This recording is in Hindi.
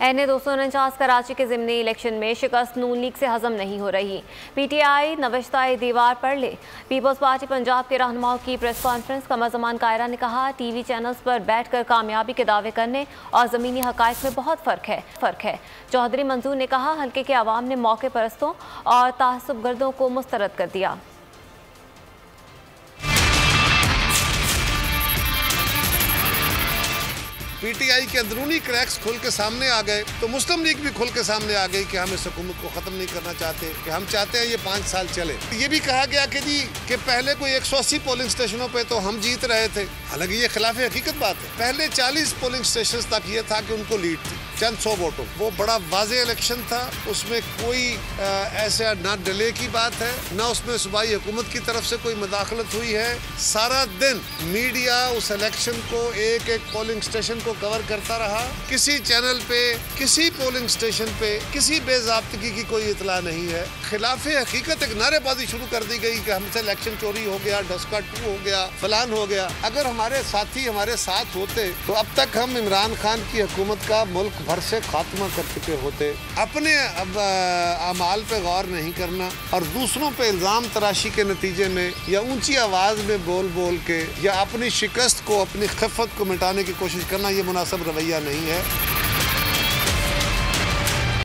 NA 249 कराची के ज़िमनी इलेक्शन में शिकस्त नून लीग से हजम नहीं हो रही। PTI नवश्ताए दीवार पढ़ ले। पीपल्स पार्टी पंजाब के रहनुमाओं की प्रेस कॉन्फ्रेंस। कमर ज़मान कायरा ने कहा, TV चैनल्स पर बैठकर कामयाबी के दावे करने और ज़मीनी हक़ाइक़ में बहुत फ़र्क है। चौधरी मंजूर ने कहा, हल्के के अवाम ने मौके परस्तों और तासुबगर्दों को मुस्तरद कर दिया। PTI के अंदरूनी क्रैक्स खुल के सामने आ गए तो मुस्लिम लीग भी खुल के सामने आ गई कि हम इस हुकूमत को ख़त्म नहीं करना चाहते, कि हम चाहते हैं ये 5 साल चले। ये भी कहा गया कि जी कि पहले कोई 180 पोलिंग स्टेशनों पे तो हम जीत रहे थे, हालांकि ये खिलाफ हकीकत बात है। पहले 40 पोलिंग स्टेशन तक ये था कि उनको लीड थी चंद 100 वोटों। वो बड़ा वाज़े इलेक्शन था, उसमें कोई ऐसा ना डिले की बात है, ना उसमें सूबाई हुकूमत की तरफ से कोई मुदाखलत हुई है। सारा दिन मीडिया उस इलेक्शन को एक एक पोलिंग स्टेशन को कवर करता रहा। किसी चैनल पे, किसी पोलिंग स्टेशन पे किसी बेज़ाब्तगी की कोई इतला नहीं है। खिलाफ हकीकत एक नारेबाजी शुरू कर दी गई कि हमसे इलेक्शन चोरी हो गया, डस्का 2 हो गया, फलान हो गया। अगर हमारे साथी हमारे साथ होते तो अब तक हम इमरान खान की हुकूमत का मुल्क भर से खात्मा कर चुके होते। अपने अमाल पे गौर नहीं करना और दूसरों पे इल्ज़ाम तराशी के नतीजे में या ऊंची आवाज़ में बोल बोल के या अपनी शिकस्त को, अपनी खिफ़त को मिटाने की कोशिश करना, ये मुनासिब रवैया नहीं है।